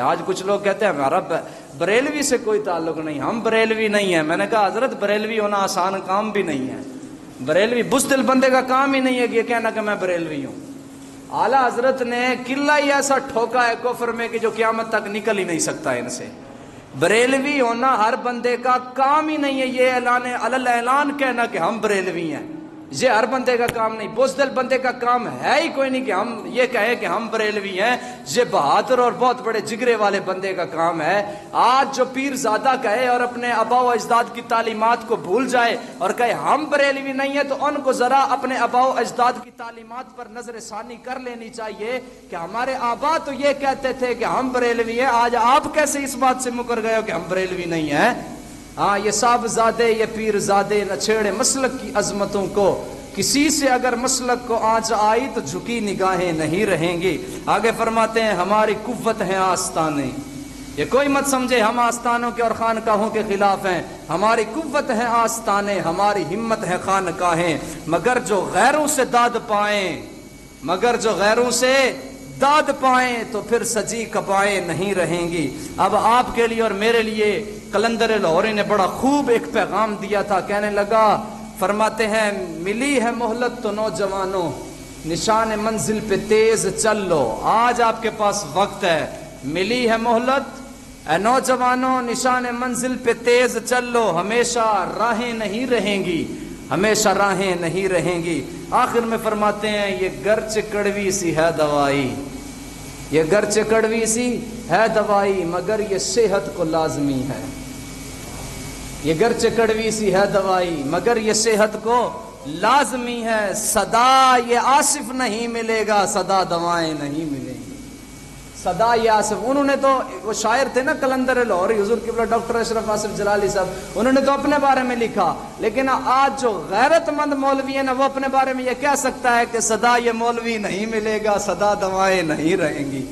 آج کچھ لوگ کہتے ہیں ہمارا بریلوی سے کوئی تعلق نہیں، ہم بریلوی نہیں ہیں. میں نے کہا حضرت بریلوی ہونا آسان کام بھی نہیں ہے. بریلوی بزدل بندے کا کام ہی نہیں ہے کہ یہ کہنا کہ میں بریلوی ہوں. اعلیٰ حضرت نے قلعہ ہی ایسا ٹھوکا ہے کفر میں کہ جو قیامت تک نکل ہی نہیں سکتا ان سے. بریلوی ہونا ہر بندے کا کام ہی نہیں ہے. یہ اعلان کہنا کہ ہم بریلوی ہیں، یہ ہر بندے کا کام نہیں. بزدل بندے کا کام ہے ہی کوئی نہیں کہ ہم یہ کہیں کہ ہم بریلوی ہیں. یہ بہادر اور بہت بڑے جگرے والے بندے کا کام ہے. آج جو پیر زادہ کہے اور اپنے آباء و اجداد کی تعلیمات کو بھول جائے اور کہے ہم بریلوی نہیں ہیں، تو ان کو ذرا اپنے آباء و اجداد کی تعلیمات پر نظر ثانی کر لینی چاہیے کہ ہمارے آباء تو یہ کہتے تھے کہ ہم بریلوی ہیں، آج آپ کیسے اس بات سے مکر گئے ہو کہ ہم بریلوی نہیں ہیں. ہاں، یہ صاحب زادے، یہ پیر زادے نہ چھیڑے مسلک کی عظمتوں کو. کسی سے اگر مسلک کو آنچ آئی تو جھکی نگاہیں نہیں رہیں گی. آگے فرماتے ہیں ہماری قوت ہے آستانے. یہ کوئی مت سمجھے ہم آستانوں کے اور خانقاہوں کے خلاف ہیں. ہماری قوت ہے آستانے، ہماری ہمت ہے خانقاہیں. مگر جو غیروں سے داد پائیں، مگر جو غیروں سے داد پائیں تو پھر سجی کپائیں نہیں رہیں گی. اب آپ کے لیے اور میرے لیے قلندر لاہوری نے بڑا خوب ایک پیغام دیا تھا. کہنے لگا، فرماتے ہیں ملی ہے مہلت تو نوجوانوں، نشان منزل پہ تیز چل لو. آج آپ کے پاس وقت ہے. ملی ہے مہلت اے نوجوانوں، نشان منزل پہ تیز چل لو. ہمیشہ راہیں نہیں رہیں گی، ہمیشہ راہیں نہیں رہیں گی. آخر میں فرماتے ہیں یہ گرچہ کڑوی سی ہے دوائی، یہ گرچہ کڑوی سی ہے دوائی، مگر یہ صحت کو لازمی ہے. یہ گرچہ کڑوی سی ہے دوائی مگر یہ صحت کو لازمی ہے. صدا یہ آصف نہیں ملے گا، صدا دوائیں نہیں ملیں گی. صدا یہ آصف، انہوں نے تو وہ شاعر تھے نا قلندر لاہوری، حضور قبلہ ڈاکٹر اشرف آصف جلالی صاحب، انہوں نے تو اپنے بارے میں لکھا. لیکن آج جو غیرت مند مولوی ہے نا، وہ اپنے بارے میں یہ کہہ سکتا ہے کہ صدا یہ مولوی نہیں ملے گا، صدا دوائیں نہیں رہیں گی.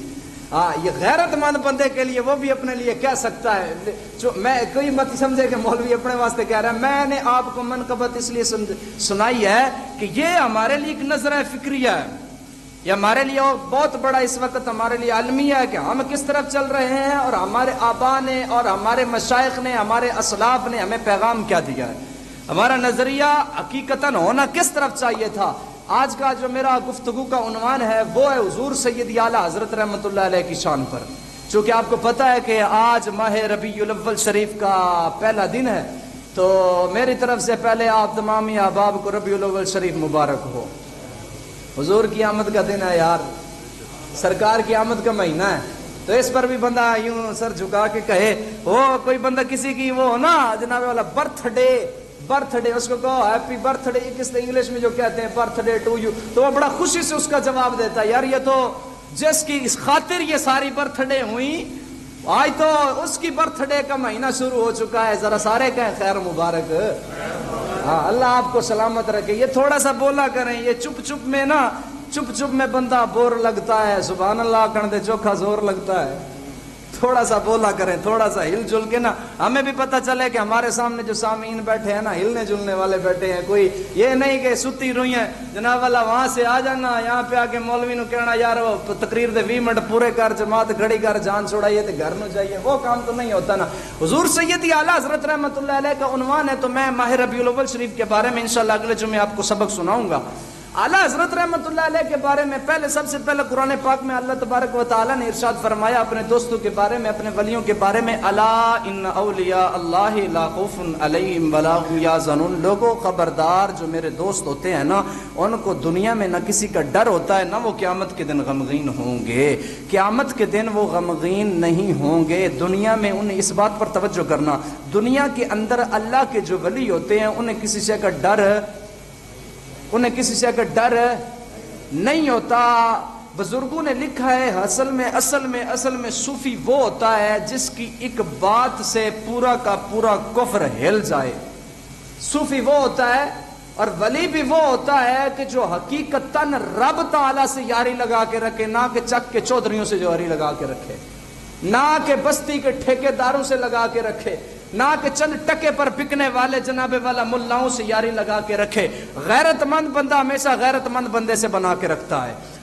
ہاں، یہ غیرت مند بندے کے لیے وہ بھی اپنے لیے کہہ سکتا ہے. جو میں کوئی مت سمجھے کہ مولوی اپنے واسطے کہہ رہا ہے. میں نے آپ کو منقبت اس لیے سنائی ہے کہ یہ ہمارے لیے ایک نظرہ فکریہ ہے. یہ ہمارے لیے بہت بڑا اس وقت ہمارے لیے عالمیہ ہے کہ ہم کس طرف چل رہے ہیں اور ہمارے آبا نے اور ہمارے مشائخ نے، ہمارے اسلاف نے ہمیں پیغام کیا دیا ہے. ہمارا نظریہ حقیقتاً ہونا کس طرف چاہیے تھا. آج کا جو میرا گفتگو کا عنوان ہے وہ ہے حضور سید اعلیٰ حضرت رحمۃ اللہ علیہ کی شان پر. چونکہ آپ کو پتہ ہے کہ آج ماہ ربیع الاول شریف کا پہلا دن ہے، تو میری طرف سے پہلے آپ تمامی احباب کو ربیع الاول شریف مبارک ہو. حضور کی آمد کا دن ہے یار، سرکار کی آمد کا مہینہ ہے. تو اس پر بھی بندہ یوں سر جھکا کے کہے، وہ کوئی بندہ کسی کی وہ نا جناب والا برتھ ڈے اس کو کہو ہیپی برتھ ڈے، کس انگلش میں جو کہتے ہیں برتھ ڈے ٹو یو، تو وہ بڑا خوشی سے اس کا جواب دیتا ہے. یار یہ تو جس کی اس خاطر یہ ساری برتھ ڈے ہوئی، آج تو اس کی برتھ ڈے کا مہینہ شروع ہو چکا ہے. ذرا سارے کہیں خیر مبارک. ہاں، اللہ آپ کو سلامت رکھے. یہ تھوڑا سا بولا کریں، یہ چپ چپ میں بندہ بور لگتا ہے. سبحان اللہ کر دے چوکھا زور لگتا ہے. تھوڑا سا بولا کریں، تھوڑا سا ہل جل کے نا، ہمیں بھی پتہ چلے کہ ہمارے سامنے جو سامعین بیٹھے ہیں نا، ہلنے جلنے والے بیٹھے ہیں. کوئی یہ نہیں کہ ستی روئی ہیں جناب والا وہاں سے آ جانا یہاں پہ آ کے مولوی نو کہنا یار وہ تقریر دے 20 منٹ پورے کر، جماعت کھڑی کر، جان چھوڑائیے تو گھر نو جائیے. وہ کام تو نہیں ہوتا نا. حضور سید اعلیٰ حضرت رحمۃ اللہ علیہ کا عنوان ہے، تو میں ماہ ربیع الاول شریف کے بارے میں انشاءاللہ اگلے جمعے آپ کو سبق سناؤں گا. اعلیٰ حضرت رحمۃ اللہ علیہ کے بارے میں سب سے پہلے قرآن پاک میں اللہ تبارک و تعالیٰ نے ارشاد فرمایا اپنے دوستوں کے بارے میں، اپنے ولیوں کے بارے میں، الا ان اولیاء اللہ لا خوف علیہم ولا هم یحزنون. لوگوں خبردار، جو میرے دوست ہوتے ہیں نا، ان کو دنیا میں نہ کسی کا ڈر ہوتا ہے، نہ وہ قیامت کے دن غمگین ہوں گے. قیامت کے دن وہ غمگین نہیں ہوں گے. دنیا میں انہیں اس بات پر توجہ کرنا، دنیا کے اندر اللہ کے جو ولی ہوتے ہیں انہیں کسی شے کا ڈر نہیں ہوتا. بزرگوں نے لکھا ہے اصل میں صوفی وہ ہوتا ہے جس کی ایک بات سے پورا کا پورا کفر ہل جائے. صوفی وہ ہوتا ہے اور ولی بھی وہ ہوتا ہے کہ جو حقیقتاً رب تعالیٰ سے یاری لگا کے رکھے، نہ کہ چک کے چودھریوں سے یاری لگا کے رکھے، نہ کہ بستی کے ٹھیکیداروں سے لگا کے رکھے، نہ کہ چند ٹکے پر بکنے والے جناب والا ملاؤں سے یاری لگا کے رکھے. غیرت مند بندہ ہمیشہ غیرت مند بندے سے بنا کے رکھتا ہے.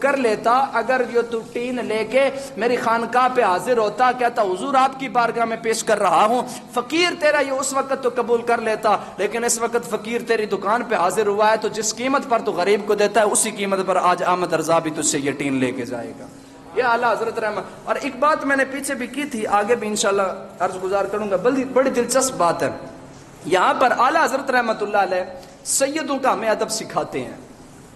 کر لیتا اگر جو تو ٹین لے کے میری خانقاہ پہ حاضر ہوتا، کہتا حضور آپ کی بارگاہ میں پیش کر رہا ہوں، فقیر تیرا یہ اس وقت تو قبول کر لیتا، لیکن اس وقت فقیر تیری دکان پہ حاضر ہوا ہے تو جس قیمت پر تو غریب کو دیتا ہے اسی قیمت پر آج احمد رضا بھی تجھ سے یہ ٹین لے کے جائے گا۔ یہ اعلیٰ حضرت رحمت۔ اور ایک بات میں نے پیچھے بھی کی تھی، آگے بھی انشاءاللہ عرض گزار کروں گا، بڑی دلچسپ بات ہے۔ یہاں پر اعلیٰ حضرت رحمت اللہ علیہ سیدوں کا ہمیں ادب سکھاتے ہیں،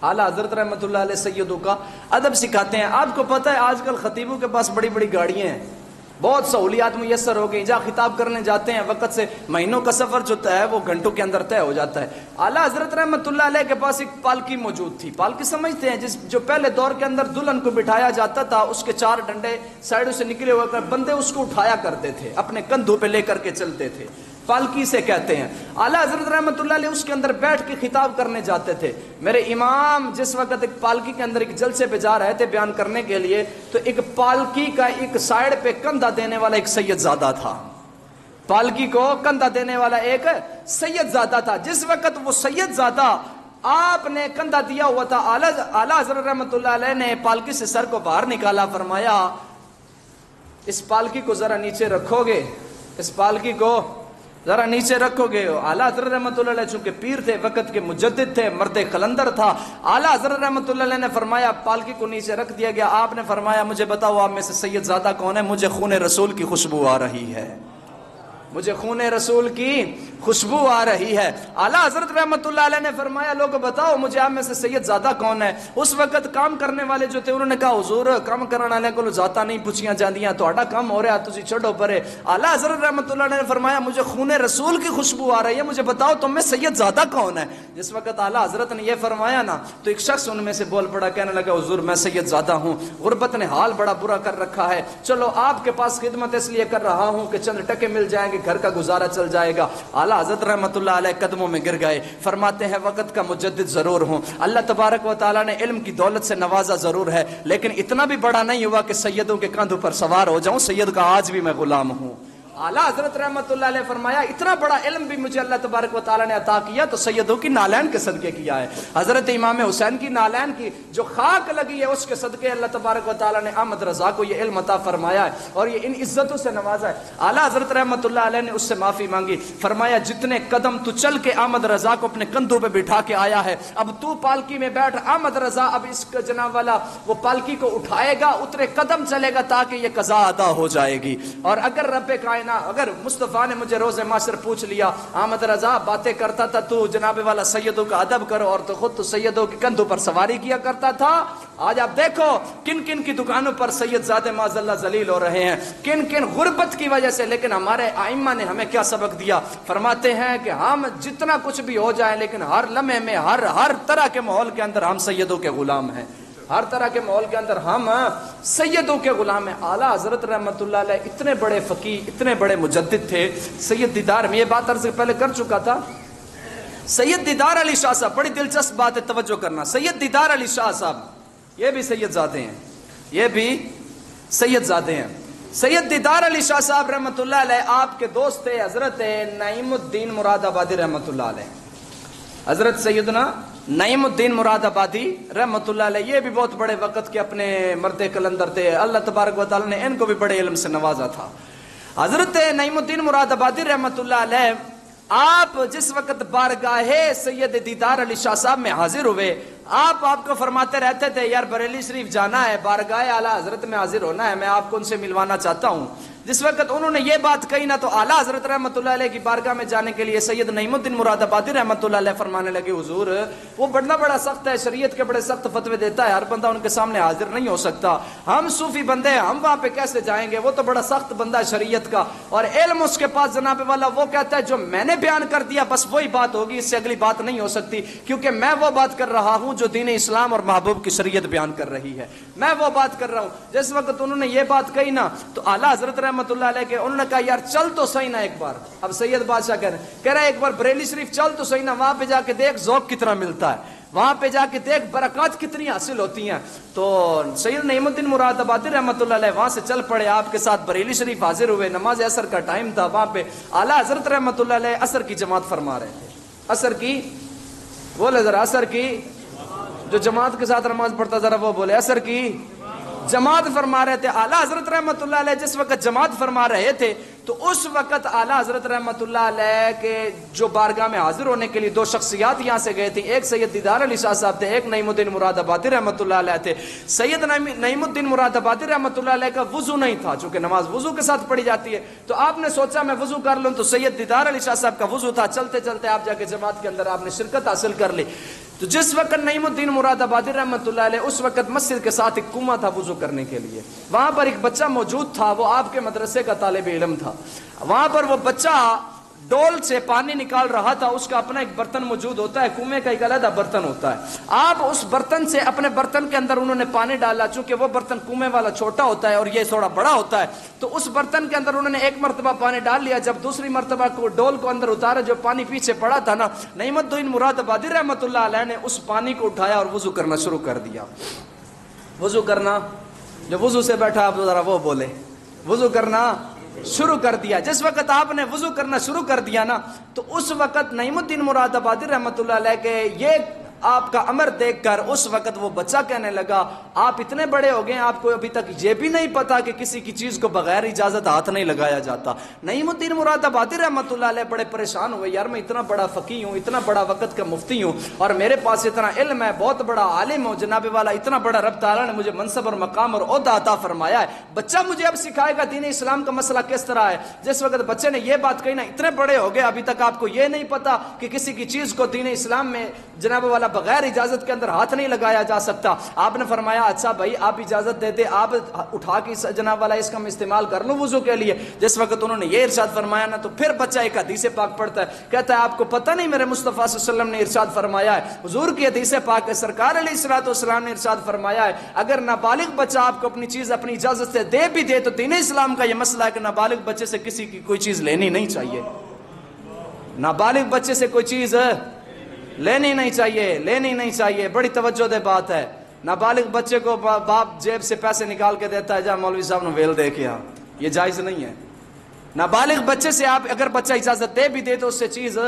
اعلیٰ حضرت رحمت اللہ علیہ سیدوں کا ادب سکھاتے ہیں۔ آپ کو پتہ ہے آج کل خطیبوں کے پاس بڑی بڑی گاڑیاں ہیں، بہت سہولیات میسر ہو گئی، جہاں خطاب کرنے جاتے ہیں وقت سے مہینوں کا سفر جو طے ہے وہ گھنٹوں کے اندر طے ہو جاتا ہے۔ اعلیٰ حضرت رحمت اللہ علیہ کے پاس ایک پالکی موجود تھی، پالکی سمجھتے ہیں جو پہلے دور کے اندر دلہن کو بٹھایا جاتا تھا، اس کے 4 ڈنڈے سائڈوں سے نکلے ہوئے بندے اس کو اٹھایا کرتے تھے، اپنے کندھوں پہ لے کر کے چلتے تھے، پالکی سے کہتے ہیں۔ اعلیٰ حضرت رحمت اللہ علیہ اس کے اندر بیٹھ کے خطاب کرنے جاتے تھے۔ میرے امام جس وقت ایک پالکی کے اندر ایک جلسے پہ جا رہے تھے بیان کرنے کے لیے، تو ایک پالکی کا ایک سائڈ پہ کندھا دینے والا ایک سید زادہ تھا، پالکی کو کندھا دینے والا ایک سید زادہ تھا۔ جس وقت وہ سید زادہ آپ نے کندھا دیا ہوا تھا، اعلیٰ حضرت رحمت اللہ علیہ نے پالکی سے سر کو باہر نکالا، فرمایا اس پالکی کو ذرا نیچے رکھو گے، اس پالکی کو ذرا نیچے رکھو گے۔ اعلیٰ حضرت رحمت اللہ علیہ چونکہ پیر تھے، وقت کے مجدد تھے، مرد قلندر تھا، اعلیٰ حضرت رحمت اللہ علیہ نے فرمایا پالکی کو نیچے رکھ دیا گیا۔ آپ نے فرمایا مجھے بتاؤ آپ میں سے سید زادہ کون ہے؟ مجھے خون رسول کی خوشبو آ رہی ہے، مجھے خون رسول کی خوشبو آ رہی ہے۔ اعلیٰ حضرت رحمت اللہ علیہ نے فرمایا لوگ بتاؤ مجھے آپ میں سے سید زادہ کون ہے؟ اس وقت کام کرنے والے جو تھے انہوں نے کہا حضور کام کرنے والے کو ذاتہ نہیں پوچھیاں جاندیاں، تہاڈا کام ہو رہا تسی چھڈو پرے۔ اعلیٰ حضرت رحمت اللہ علیہ نے فرمایا مجھے خون رسول کی خوشبو آ رہی ہے، مجھے بتاؤ تم میں سید زادہ کون ہے؟ جس وقت اعلیٰ حضرت نے یہ فرمایا نا تو ایک شخص ان میں سے بول پڑا، کہنے لگا حضور میں سید زادہ ہوں، غربت نے حال بڑا برا کر رکھا ہے، چلو آپ کے پاس خدمت اس لیے کر رہا ہوں کہ چند ٹکے مل جائیں گے، گھر کا گزارا چل جائے گا۔ اعلیٰ حضرت رحمت اللہ علیہ قدموں میں گر گئے، فرماتے ہیں وقت کا مجدد ضرور ہوں، اللہ تبارک و تعالیٰ نے علم کی دولت سے نوازا ضرور ہے، لیکن اتنا بھی بڑا نہیں ہوا کہ سیدوں کے کاندھوں پر سوار ہو جاؤں، سید کا آج بھی میں غلام ہوں۔ اعلیٰ حضرت رحمت اللہ علیہ فرمایا اتنا بڑا علم بھی مجھے اللہ تبارک و تعالیٰ نے عطا کیا تو سیدوں کی نالین کے صدقے کیا ہے، حضرت امام حسین کی نالین کی جو خاک لگی ہے اس کے صدقے اللہ تبارک و تعالیٰ نے احمد رضا کو یہ علم عطا فرمایا ہے اور یہ ان عزتوں سے نوازا ہے۔ اعلیٰ حضرت رحمت اللہ علیہ نے اس سے معافی مانگی، فرمایا جتنے قدم تو چل کے احمد رضا کو اپنے کندھوں پہ بٹھا کے آیا ہے، اب تو پالکی میں بیٹھ، احمد رضا اب اس کا جناب والا وہ پالکی کو اٹھائے گا، اتنے قدم چلے گا تاکہ یہ قضا ادا ہو جائے گی۔ اور اگر رب کائنات، اگر مصطفیٰ نے مجھے روز معاشر پوچھ لیا احمد رضا باتیں کرتا تھا تو جناب والا سیدوں کا ادب کرو، اور تو خود تو سیدوں کے کندھوں پر سواری کیا کرتا تھا، آج آپ دیکھو کن کن کی دکانوں پر سید زادے معاذ اللہ ذلیل ہو رہے ہیں، کن کن غربت کی وجہ سے۔ لیکن ہمارے ائمہ نے ہمیں کیا سبق دیا؟ فرماتے ہیں کہ ہم جتنا کچھ بھی ہو جائے لیکن ہر لمحے میں ہر طرح کے ماحول کے اندر ہم سیدوں کے غلام ہیں، ہر طرح کے ماحول کے اندر ہم سیدوں کے غلام ہیں۔ اعلیٰ حضرت رحمت اللہ علیہ اتنے بڑے فقیہ، اتنے بڑے مجدد تھے۔ سید دیدار، میں یہ بات عرض پہلے کر چکا تھا، سید دیدار علی شاہ صاحب، بڑی دلچسپ بات ہے توجہ کرنا، سید دیدار علی شاہ صاحب یہ بھی سید زادے ہیں، یہ بھی سید زادے ہیں۔ سید دیدار علی شاہ صاحب رحمت اللہ علیہ آپ کے دوست تھے حضرت نعیم الدین مراد آبادی رحمت اللہ علیہ، حضرت سیدنا نعیم الدین مراد آبادی رحمت اللہ علیہ، یہ بھی بہت بڑے وقت کے اپنے مرد قلندر تھے، اللہ تبارک و تعالیٰ نے ان کو بھی بڑے علم سے نوازا تھا۔ حضرت نعیم الدین مراد آبادی رحمت اللہ علیہ آپ جس وقت بارگاہ سید دیدار علی شاہ صاحب میں حاضر ہوئے، آپ کو فرماتے رہتے تھے یار بریلی شریف جانا ہے، بارگاہ اعلیٰ حضرت میں حاضر ہونا ہے، میں آپ کو ان سے ملوانا چاہتا ہوں۔ جس وقت انہوں نے یہ بات کہی نا تو اعلیٰ حضرت رحمت اللہ علیہ کی بارگاہ میں جانے کے لیے سید نعیم الدین مراد آبادی رحمت اللہ علیہ فرمانے لگے حضور وہ بڑا سخت ہے، شریعت کے بڑے سخت فتوے دیتا ہے، ہر بندہ ان کے سامنے حاضر نہیں ہو سکتا، ہم صوفی بندے ہیں، ہم وہاں پہ کیسے جائیں گے، وہ تو بڑا سخت بندہ ہے شریعت کا، اور علم اس کے پاس جناب والا، وہ کہتا ہے جو میں نے بیان کر دیا بس وہی بات ہوگی، اس سے اگلی بات نہیں ہو سکتی، کیونکہ میں وہ بات کر رہا ہوں جو دین اسلام اور محبوب کی شریعت بیان کر رہی ہے، میں وہ بات کر رہا ہوں۔ جس وقت انہوں نے یہ بات کہی نا تو اعلیٰ حضرت رحمت اللہ علیہ کے انہوں نے کہا یار چل تو صحیح نا ایک بار، اب سید بادشاہ کہہ رہے ایک بار بریلی شریف چل تو صحیح نا، وہاں پہ جا کے دیکھ ذوق کتنا ملتا ہے، وہاں پہ جا کے دیکھ برکات کتنی حاصل ہوتی ہیں۔ تو سید نعیم الدین مراد آبادی رحمت اللہ علیہ وہاں سے چل پڑے، آپ کے ساتھ بریلی شریف حاضر ہوئے، نماز عصر کا ٹائم تھا، وہاں پہ اعلیٰ حضرت رحمت اللہ علیہ عصر کی جماعت فرما رہے تھے، عصر کی بولے ذرا عصر کی جو جماعت کے ساتھ نماز پڑھتا ذرا وہ بولے عصر کی جماعت فرما رہے تھے اعلیٰ حضرت رحمت اللہ علیہ جس وقت جماعت فرما رہے تھے تو اس وقت اعلیٰ حضرت رحمت اللہ علیہ کے جو بارگاہ میں حاضر ہونے کے لیے دو شخصیات یہاں سے گئے تھے، ایک سید دیدار علی شاہ صاحب تھے، ایک نعیم الدین مراد آبادی رحمت اللہ علیہ تھے۔ سید نعیم الدین مراد آبادی رحمت اللہ علیہ کا وضو نہیں تھا، چونکہ نماز وضو کے ساتھ پڑھی جاتی ہے، تو آپ نے سوچا میں وضو کر لوں، تو سید دیدار علی شاہ صاحب کا وضو تھا، چلتے چلتے آپ جا کے جماعت کے اندر آپ نے شرکت حاصل کر لی۔ تو جس وقت نعیم الدین مراد آبادی رحمت اللہ علیہ اس وقت مسجد کے ساتھ ایک کنواں تھا وضو کرنے کے لیے، وہاں پر ایک بچہ موجود تھا، وہ آپ کے مدرسے کا طالب علم تھا، وہاں پر وہ بچہ ڈول سے پانی نکال رہا تھا، اس کا اپنا ایک برتن موجود ہوتا ہے، کنویں کا ایک علیحدہ برتن ہوتا ہے، آپ اس برتن سے اپنے برتن کے اندر انہوں نے پانی ڈالا، چونکہ وہ برتن کنویں والا چھوٹا ہوتا ہے اور یہ تھوڑا بڑا ہوتا ہے، تو اس برتن کے اندر انہوں نے ایک مرتبہ پانی ڈال لیا، جب دوسری مرتبہ کو ڈول کو اندر اتارا، جو پانی پیچھے پڑا تھا نا، نعیم الدین مراد آبادی رحمت اللہ علیہ نے اس پانی کو اٹھایا اور وضو کرنا شروع کر دیا۔ وضو کرنا، جو وضو سے بیٹھا آپ ذرا وہ بولے، وضو کرنا شروع کر دیا۔ جس وقت آپ نے وضو کرنا شروع کر دیا نا، تو اس وقت نعیم الدین مراد آبادی رحمت اللہ علیہ کے یہ آپ کا امر دیکھ کر اس وقت وہ بچہ کہنے لگا آپ اتنے بڑے ہو گئے، آپ کو ابھی تک یہ بھی نہیں پتا کہ کسی کی چیز کو بغیر اجازت ہاتھ نہیں لگایا جاتا۔ نعیم الدین مراد آبادی رحمت اللہ علیہ بڑے پریشان ہوئے، یار میں اتنا بڑا فقیہ ہوں، اتنا بڑا وقت کا مفتی ہوں، اور میرے پاس اتنا علم ہے، بہت بڑا عالم ہوں، جناب والا اتنا بڑا رب تعالیٰ نے مجھے منصب اور مقام اور عہدہ عطا فرمایا ہے، بچہ مجھے اب سکھائے گا دین اسلام کا مسئلہ کس طرح ہے۔ جس وقت بچے نے یہ بات کہی نا، اتنے بڑے ہو گئے ابھی تک آپ کو یہ نہیں پتا کہ کسی کی چیز کو دین اسلام میں جناب والا بغیر اجازت کے اندر ہاتھ نہیں لگایا جا سکتا۔ آپ نے فرمایا اچھا بھائی آپ اجازت دیتے، آپ اٹھا کے جناب والا اس کا میں استعمال کر لوں وضو کے لیے۔ جس وقت انہوں نے یہ ارشاد فرمایا نا، تو پھر بچہ ایک حدیث پاک پڑھتا ہے، کہتا ہے آپ کو پتہ نہیں میرے مصطفیٰ صلی اللہ علیہ وسلم نے ارشاد فرمایا ہے، حضور کی حدیث پاک ہے، سرکار علیہ الصلوۃ والسلام نے ارشاد فرمایا ہے اگر نابالغ بچہ آپ کو اپنی چیز اپنی اجازت سے دے بھی دے، تو دین اسلام کا یہ مسئلہ ہے کہ نابالغ بچے سے کسی کی کوئی چیز لینی نہیں چاہیے، نابالغ بچے سے کوئی چیز لینی نہیں چاہیے، لینی نہیں چاہیے۔ بڑی توجہ دے بات ہے، نابالغ بچے کو باپ جیب سے پیسے نکال کے دیتا ہے، جا مولوی صاحب نے ویل دے کے آ، یہ جائز نہیں ہے۔ نابالغ بچے سے آپ اگر بچہ اجازت دے بھی دے تو اس سے چیز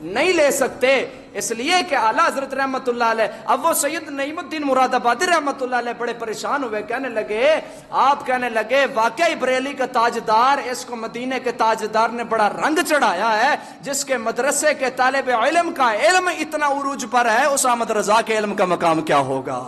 نہیں لے سکتے، اس لیے کہ اعلیٰ حضرت رحمت اللہ علیہ، اب وہ سید نعیم الدین مراد آبادی رحمت اللہ علیہ بڑے پریشان ہوئے، کہنے لگے واقعی بریلی کا تاجدار، اس کو مدینے کے تاجدار نے بڑا رنگ چڑھایا ہے، جس کے مدرسے کے طالب علم کا علم اتنا عروج پر ہے، اس احمد رضا کے علم کا مقام کیا ہوگا؟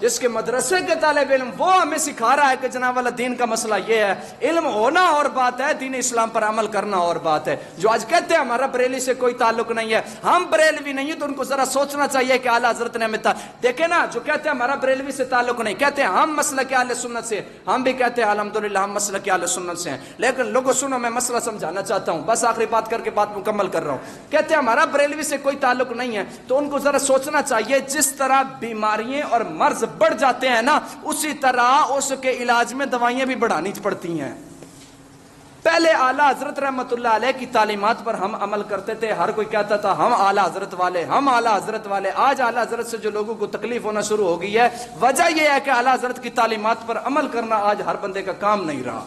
جس کے مدرسے کے طالب علم وہ ہمیں سکھا رہا ہے کہ جناب والا دین کا مسئلہ یہ ہے، علم ہونا اور بات ہے، دین اسلام پر عمل کرنا اور بات ہے۔ جو آج کہتے ہیں ہمارا بریلی سے کوئی تعلق نہیں ہے، ہم بریلوی نہیں ہیں، تو ان کو ذرا سوچنا چاہیے کہ اعلیٰ حضرت نے ہمیں دیکھیں نا، جو کہتے ہیں ہمارا بریلوی سے تعلق نہیں، کہتے ہیں ہم مسلک اہل سنت سے، ہم بھی کہتے ہیں الحمدللہ ہم مسلک اہل سنت سے ہیں، لیکن لوگوں سنو میں مسئلہ سمجھانا چاہتا ہوں، بس آخری بات کر کے بات مکمل کر رہا ہوں۔ کہتے ہیں ہمارا بریلوی سے کوئی تعلق نہیں ہے، تو ان کو ذرا سوچنا چاہیے جس طرح بیماریاں اور مرض بڑھ جاتے ہیں نا، اسی طرح اس کے علاج میں دوائیاں بھی بڑھانی پڑتی ہیں۔ پہلے اعلیٰ حضرت رحمت اللہ علیہ کی تعلیمات پر ہم عمل کرتے تھے، ہر کوئی کہتا تھا ہم اعلیٰ حضرت والے، ہم اعلیٰ حضرت والے۔ آج اعلیٰ حضرت سے جو لوگوں کو تکلیف ہونا شروع ہو گئی ہے، وجہ یہ ہے کہ اعلیٰ حضرت کی تعلیمات پر عمل کرنا آج ہر بندے کا کام نہیں رہا۔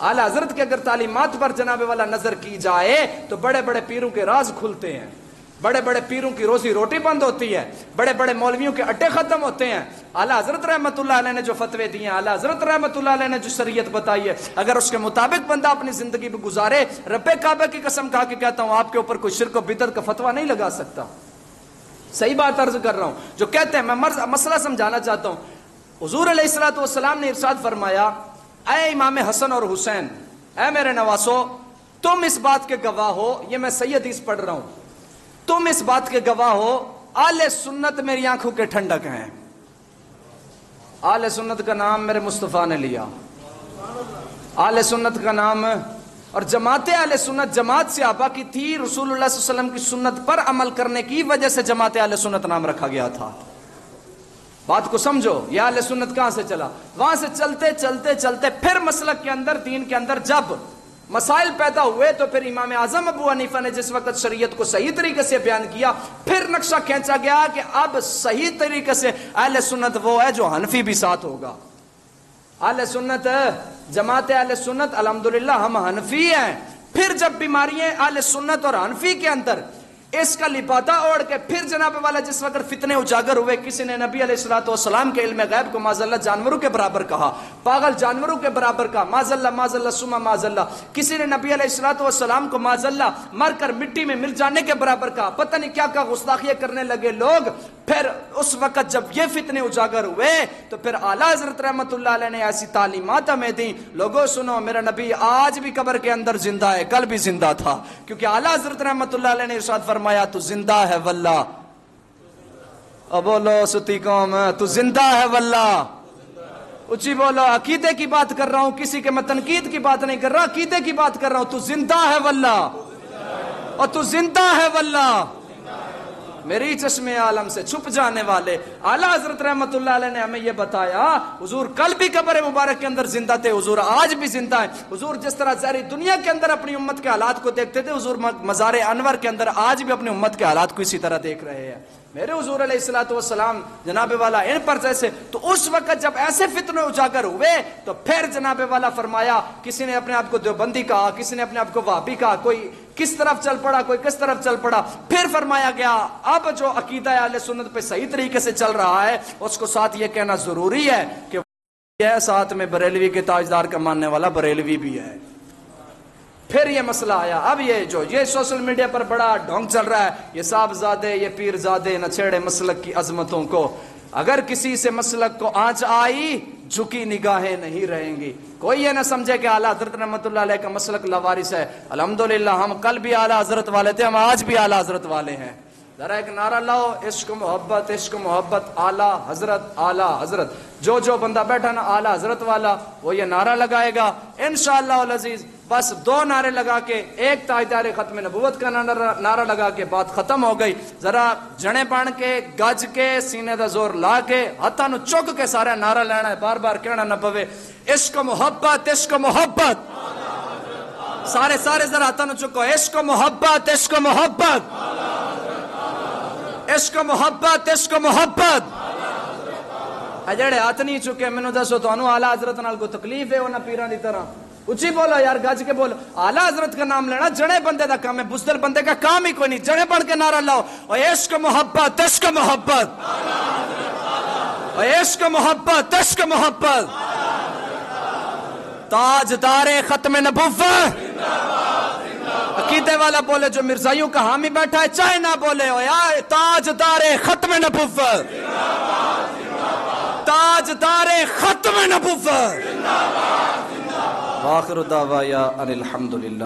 اعلیٰ حضرت کے اگر تعلیمات پر جناب والا نظر کی جائے تو بڑے بڑے پیروں کے راز کھلتے ہیں، بڑے بڑے پیروں کی روزی روٹی بند ہوتی ہے، بڑے بڑے مولویوں کے اڈے ختم ہوتے ہیں۔ اعلیٰ حضرت رحمت اللہ علیہ نے جو فتوے دیے ہیں، اعلیٰ حضرت رحمت اللہ علیہ نے جو شریعت بتائی ہے، اگر اس کے مطابق بندہ اپنی زندگی میں گزارے، رب کعبہ کی قسم کھا کے کہتا ہوں آپ کے اوپر کوئی شرک و بدعت کا فتویٰ نہیں لگا سکتا۔ صحیح بات عرض کر رہا ہوں، جو کہتے ہیں میں مسئلہ سمجھانا چاہتا ہوں۔ حضور علیہ الصلوۃ والسلام نے ارشاد فرمایا، اے امام حسن اور حسین، اے میرے نواسو، تم اس بات کے گواہ ہو، یہ میں صحیح حدیث پڑھ رہا ہوں، تم اس بات کے گواہ ہو آل سنت میری آنکھوں کے ٹھنڈک ہیں۔ آل سنت کا نام میرے مصطفیٰ نے لیا، آل سنت کا نام، اور جماعت اہل سنت جماعت صحابہ کی تھی، رسول اللہ صلی اللہ علیہ وسلم کی سنت پر عمل کرنے کی وجہ سے جماعت اہل سنت نام رکھا گیا تھا۔ بات کو سمجھو، یہ اہل سنت کہاں سے چلا؟ وہاں سے چلتے چلتے چلتے پھر مسلک کے اندر، دین کے اندر جب مسائل پیدا ہوئے تو پھر امام اعظم ابو حنیفہ نے جس وقت شریعت کو صحیح طریقے سے بیان کیا، پھر نقشہ کھینچا گیا کہ اب صحیح طریقے سے اہل سنت وہ ہے جو حنفی بھی ساتھ ہوگا۔ اہل سنت، جماعت اہل سنت، الحمدللہ ہم حنفی ہیں۔ پھر جب بیماریاں اہل سنت اور حنفی کے اندر اس کا لبادہ اوڑھ کے پھر جناب والا جس وقت فتنے اجاگر ہوئے، کسی نے نبی علیہ الصلوۃ والسلام کے علم غیب کو معاذ اللہ جانوروں کے برابر کہا، پاگل جانوروں کے برابر کہا، معاذ اللہ ثم معاذ اللہ۔ کسی نے نبی علیہ الصلوۃ والسلام کو معاذ اللہ مر کر مٹی میں مل جانے کے برابر کہا، پتہ نہیں کیا کیا گستاخیاں کرنے لگے لوگ۔ پھر اس وقت جب یہ فتنے اجاگر ہوئے تو پھر اعلیٰ حضرت رحمت اللہ علیہ نے ایسی تعلیمات ہمیں دیں، لوگوں سنو، میرا نبی آج بھی قبر کے اندر زندہ ہے، کل بھی زندہ تھا، کیونکہ اعلیٰ حضرت رحمت اللہ علیہ نے ارشاد فرمایا تو زندہ ہے واللہ، اب بولو ستی قوم، تو زندہ ہے واللہ، اچھی بولو، عقیدے کی بات کر رہا ہوں، کسی کے میں تنقید کی بات نہیں کر رہا، عقیدے کی بات کر رہا ہوں، تو زندہ ہے واللہ، اور تو زندہ ہے واللہ، میری چشمے عالم سے چھپ جانے والے۔ اعلیٰ حضرت رحمت اللہ علیہ نے ہمیں یہ بتایا، حضور کل بھی قبر مبارک کے اندر زندہ تھے، حضور آج بھی زندہ ہے۔ حضور جس طرح ظاہری دنیا کے اندر اپنی امت کے حالات کو دیکھتے تھے، حضور مزار انور کے اندر آج بھی اپنی امت کے حالات کو اسی طرح دیکھ رہے ہیں۔ میرے حضور علیہ الصلوۃ والسلام جناب والا ان پر جیسے، تو اس وقت جب ایسے فتنے اجاگر ہوئے تو پھر جناب والا فرمایا، کسی نے اپنے آپ کو دیوبندی کہا، کسی نے اپنے آپ کو وہابی کہا، کوئی کس طرف چل پڑا، کوئی کس طرف چل پڑا۔ پھر فرمایا گیا اب جو عقیدہ اہل سنت پہ صحیح طریقے سے چل رہا ہے، اس کو ساتھ یہ کہنا ضروری ہے کہ یہ ساتھ میں بریلوی کے تاجدار کا ماننے والا بریلوی بھی ہے۔ پھر یہ مسئلہ آیا، اب یہ سوشل میڈیا پر بڑا ڈھونگ چل رہا ہے، یہ صاحب زادے، یہ پیر زادے نہ چھیڑے مسلک کی عظمتوں کو، اگر کسی سے مسلک کو آنچ آئی جھکی نگاہیں نہیں رہیں گی۔ کوئی یہ نہ سمجھے کہ اعلیٰ حضرت رحمت اللہ علیہ کا مسلک لوارث ہے، الحمدللہ ہم کل بھی اعلیٰ حضرت والے تھے، ہم آج بھی اعلیٰ حضرت والے ہیں۔ ذرا ایک نعرہ لاؤ، عشق محبت، عشق محبت، اعلیٰ حضرت، اعلیٰ حضرت۔ جو بندہ بیٹھا نا اعلیٰ حضرت والا، وہ یہ نعرہ لگائے گا انشاءاللہ العزیز، بس 2 نعرے لگا کے، ایک تاجدار ختم نبوت کا نعرہ لگا کے بات ختم ہو گئی۔ ذرا جنے بن کے، گج کے، سینے دا زور لا کے، ہتھاں نو چک کے سارا نعرہ لینا ہے، بار بار کہنا نہ پوے، عشق محبت، عشق محبت، سارے ذرا ہتھاں نو چکو، عشق محبت، عشق محبت، عشق محبت، عشق محبت۔ جڑے ہاتھ نہیں چکے مینوں دسو تانوں اعلیٰ حضرت نال کوئی تکلیف ہے انہاں پیراں دی طرح؟ اچھی بولو یار، گج کے بولو۔ اعلیٰ حضرت کا نام لینا جڑے بندے دا کام ہے، بزدل بندے کا کام ہی کوئی نہیں۔ جڑے بن کے نعرہ لاؤ، اور عشق محبت، عشق محبت، اور عشق محبت، عشق محبت، تاجدار ختم نبوت۔ عقیدے والا بولے، جو مرزائیوں کا حامی بیٹھا ہے چاہے نہ بولے، تاجدار ختم نبوت، تاجدار ختم نبوت۔ وآخر دعوایا ان الحمدللہ۔